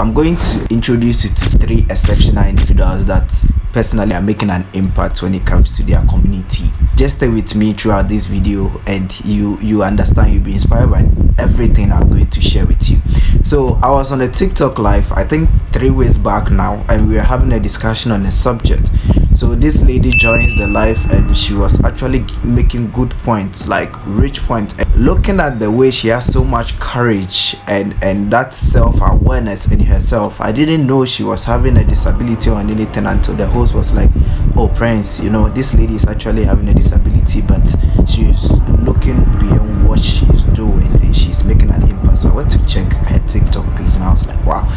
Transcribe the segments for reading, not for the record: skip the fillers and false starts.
I'm going to introduce you to 3 exceptional individuals that personally are making an impact when it comes to their community. Just stay with me throughout this video and you understand, you'll be inspired by everything I'm going to share with you. So I was on a TikTok live, I think 3 weeks back now, and we were having a discussion on a subject. So this lady joins the live and she was actually making good points, like rich points. Looking at the way she has so much courage and that self-awareness in herself, I didn't know she was having a disability or anything until the host was like, "Oh Prince, this lady is actually having a disability, but she's looking beyond what she's doing and she's making an impact." So I went to check her TikTok page and I was like, wow,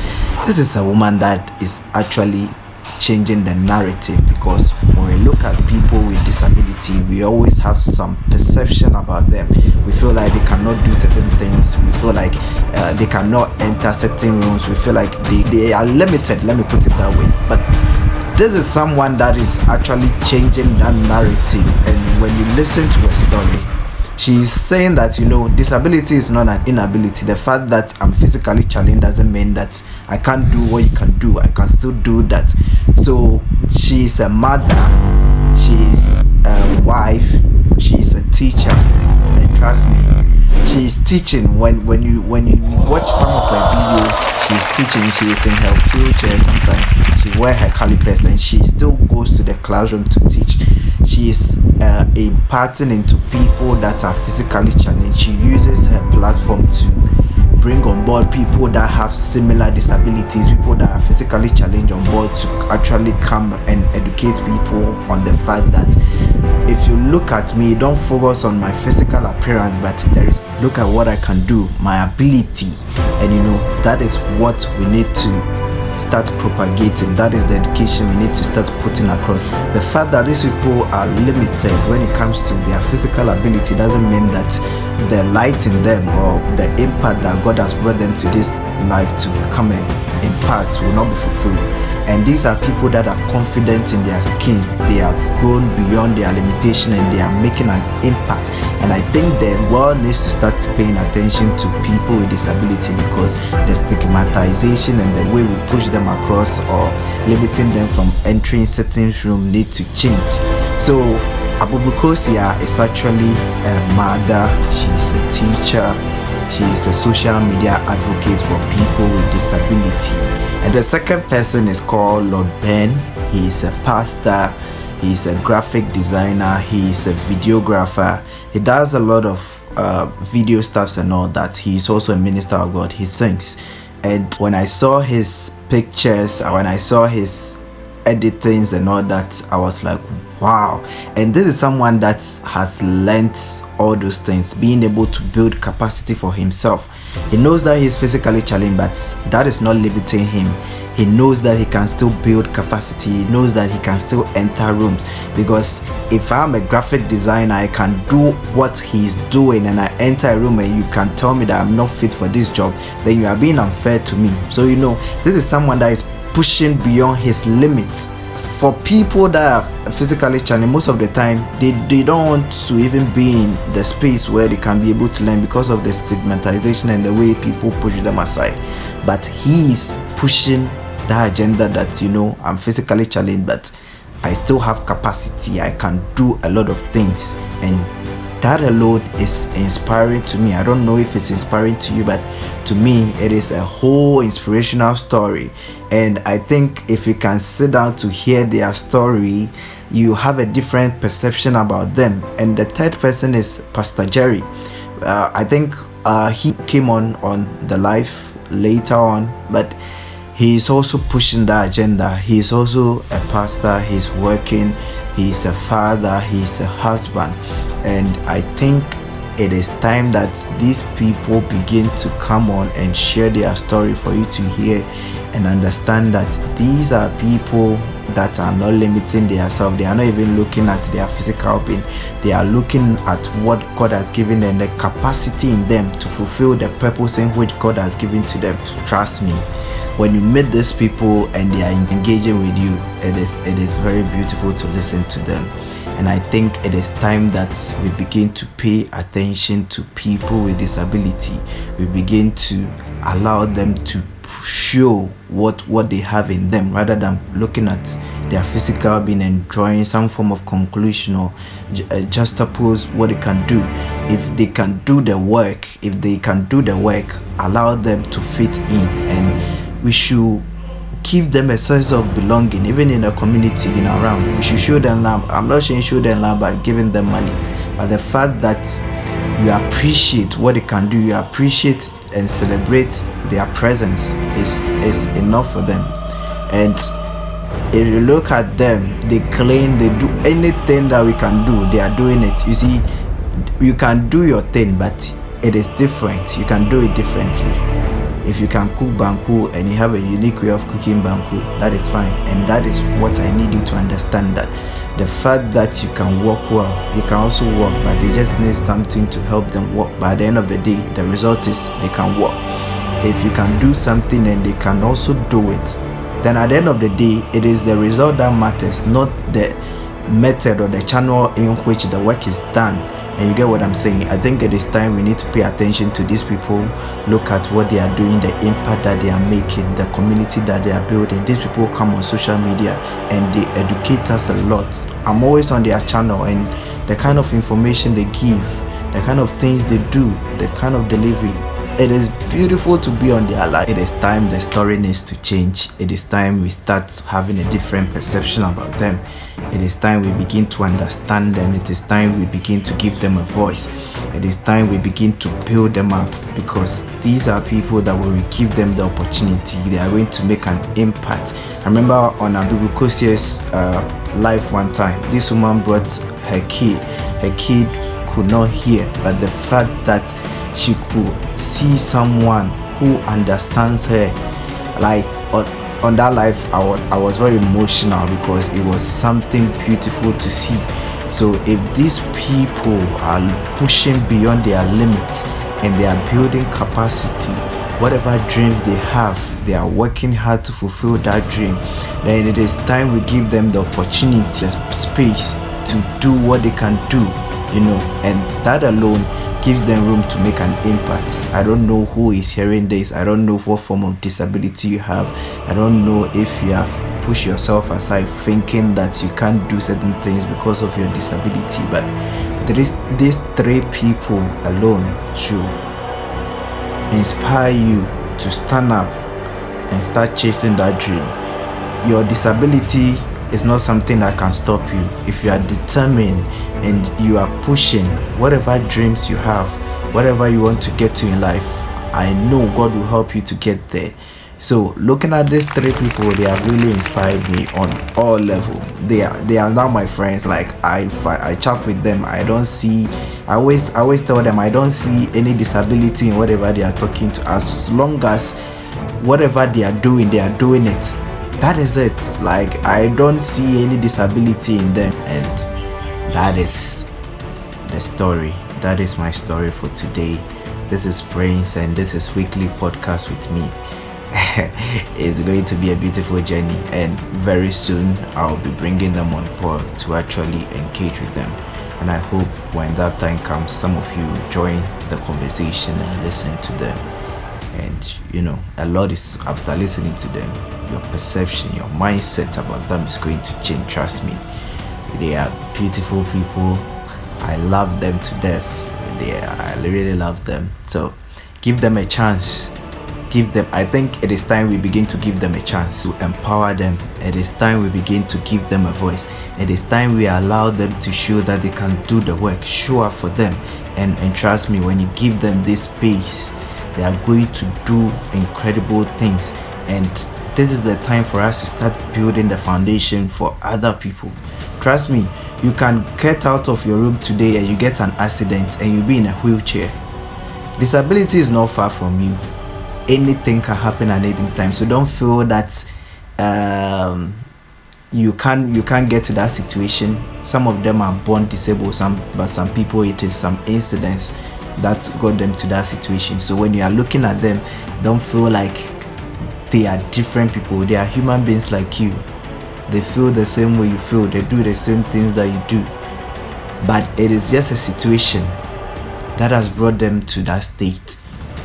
this is a woman that is actually changing the narrative. Because when we look at people with disability, we always have some perception about them. We feel like they cannot do certain things, we feel like they cannot enter certain rooms, we feel like they are limited, let me put it that way. But this is someone that is actually changing that narrative. And when you listen to her story, she's saying that disability is not an inability. The fact that I'm physically challenged doesn't mean that I can't do what you can do. I can still do that. So she's a mother, she's a wife, she's a teacher, and trust me, she's teaching. When you watch some of her videos, she's teaching. She is in her wheelchair sometimes, she wears her calipers and she still goes to the classroom to teach. She is imparting into people that are physically challenged. She uses her platform to bring on board people that have similar disabilities, people that are physically challenged on board, to actually come and educate people on the fact that if you look at me, don't focus on my physical appearance, but look at what I can do, my ability. And that is what we need to start propagating. That is the education we need to start putting across. The fact that these people are limited when it comes to their physical ability doesn't mean that the light in them or the impact that God has brought them to this life to come and impact will not be fulfilled. And these are people that are confident in their skin. They have grown beyond their limitation and they are making an impact. And I think the world needs to start paying attention to people with disability, because the stigmatization and the way we push them across or limiting them from entering certain rooms need to change. So Abuburokosua is actually a mother, she's a teacher, she is a social media advocate for people with disability. And the second person is called Lord Ben. He is a pastor, he is a graphic designer, he is a videographer. He does a lot of video stuffs and all that. He is also a minister of God. He sings. And when I saw his pictures, when I saw his editings and all that, I was like, wow. And this is someone that has learned all those things, being able to build capacity for himself. He knows that he's physically challenged, but that is not limiting him. He knows that he can still build capacity. He knows that he can still enter rooms. Because if I'm a graphic designer, I can do what he's doing, and I enter a room and you can tell me that I'm not fit for this job, then you are being unfair to me. So this is someone that is pushing beyond his limits. For people that are physically challenged, most of the time they don't want to even be in the space where they can be able to learn because of the stigmatization and the way people push them aside. But he's pushing the agenda that I'm physically challenged, but I still have capacity, I can do a lot of things. And that alone is inspiring to me. I don't know if it's inspiring to you, but to me it is a whole inspirational story. And I think if you can sit down to hear their story, you have a different perception about them. And the third person is Pastor Jerry. I think he came on the live later on, but he is also pushing the agenda. He is also a pastor, he's working, he's a father, he's a husband. And I think it is time that these people begin to come on and share their story for you to hear and understand that these are people that are not limiting themselves. They are not even looking at their physical being. They are looking at what God has given them, the capacity in them to fulfill the purpose in which God has given to them. Trust me, when you meet these people and they are engaging with you, it is very beautiful to listen to them. And I think it is time that we begin to pay attention to people with disability. We begin to allow them to show what they have in them, rather than looking at their physical being and drawing some form of conclusion or juxtapose what they can do. If they can do the work, allow them to fit in, and we should give them a sense of belonging, even in a community in around. We should show them love. I'm not saying show them love by giving them money, but the fact that you appreciate what they can do, you appreciate and celebrate their presence is enough for them. And if you look at them, they claim they do anything that we can do, they are doing it. You see, you can do your thing, but it is different. You can do it differently. If you can cook banku and you have a unique way of cooking banku, that is fine. And that is what I need you to understand, that the fact that you can walk well, they can also walk, but they just need something to help them walk. By the end of the day, the result is they can walk. If you can do something and they can also do it, then at the end of the day, it is the result that matters, not the method or the channel in which the work is done. And you get what I'm saying? I think it is time we need to pay attention to these people, look at what they are doing, the impact that they are making, the community that they are building. These people come on social media and they educate us a lot. I'm always on their channel, and the kind of information they give, the kind of things they do, the kind of delivery, it is beautiful to be on their life. It is time the story needs to change. It is time we start having a different perception about them. It is time we begin to understand them. It is time we begin to give them a voice. It is time we begin to build them up, because these are people that when we give them the opportunity, they are going to make an impact. I remember on Abuburokosua's life one time, this woman brought her kid. Her kid could not hear, but the fact that she could see someone who understands her, like on that life, I was very emotional, because it was something beautiful to see. So if these people are pushing beyond their limits and they are building capacity, whatever dreams they have, they are working hard to fulfill that dream, then it is time we give them the opportunity, the space to do what they can do, and that alone gives them room to make an impact. I don't know who is hearing this. I don't know what form of disability you have. I don't know if you have pushed yourself aside thinking that you can't do certain things because of your disability, but these three people alone should inspire you to stand up and start chasing that dream. Your disability is not something that can stop you. If you are determined and you are pushing whatever dreams you have, whatever you want to get to in life, I know God will help you to get there. So looking at these three people, they have really inspired me on all levels. They are now my friends. Like I chat with them. I always tell them I don't see any disability in whatever they are talking to, as long as whatever they are doing it. That is it. Like, I don't see any disability in them, and that is the story. That is my story for today. This is Prince, and this is weekly podcast with me. It's going to be a beautiful journey, and very soon I'll be bringing them on board to actually engage with them. And I hope when that time comes, some of you join the conversation and listen to them. And a lot is, after listening to them, your perception, your mindset about them is going to change. Trust me. They are beautiful people. I love them to death. I really love them. So give them a chance. I think it is time we begin to give them a chance, to empower them. It is time we begin to give them a voice. It is time we allow them to show that they can do the work. Show up for them. And trust me, when you give them this space, they are going to do incredible things. And this is the time for us to start building the foundation for other people. Trust me, you can get out of your room today and you get an accident and you'll be in a wheelchair. Disability is not far from you. Anything can happen at any time. So don't feel that you can't get to that situation. Some of them are born disabled, but some people, it is some incidents that got them to that situation. So when you are looking at them, don't feel like they are different people. They are human beings like you. They feel the same way you feel. They do the same things that you do. But it is just a situation that has brought them to that state.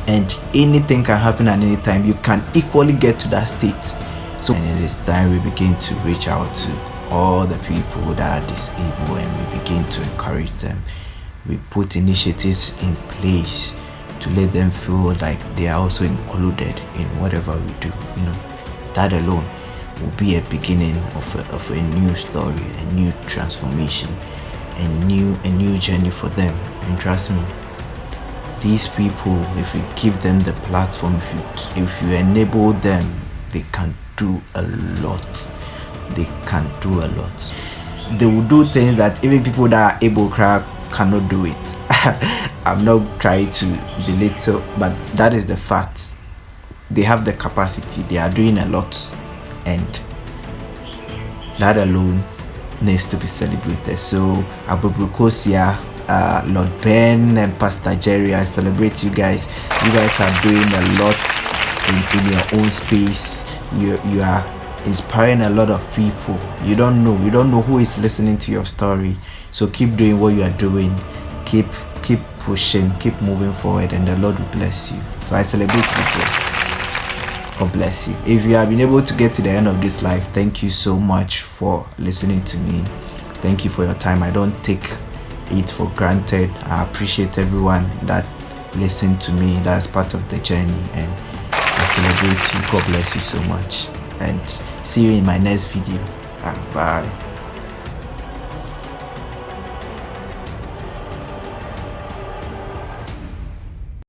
and anything can happen at any time. You can equally get to that state. So and it is time we begin to reach out to all the people that are disabled, and we begin to encourage them. We put initiatives in place to let them feel like they are also included in whatever we do. That alone will be a beginning of a new story, a new transformation, a new journey for them. And trust me, these people, if you give them the platform, if you enable them, they can do a lot. They can do a lot. They will do things that even people that are able cannot do it. I'm not trying to belittle, but that is the fact. They have the capacity. They are doing a lot, and that alone needs to be celebrated. So Abuburokosua, Lord Ben and Pastor Jerry, I celebrate you guys. You guys are doing a lot in your own space. You are inspiring a lot of people. You don't know who is listening to your story. So keep doing what you are doing. Keep pushing, keep moving forward, and the Lord will bless you. So I celebrate you. God bless you. If you have been able to get to the end of this life, thank you so much for listening to me. Thank you for your time. I don't take it for granted. I appreciate everyone that listened to me. That's part of the journey, and I celebrate you. God bless you so much, and see you in my next video. Bye.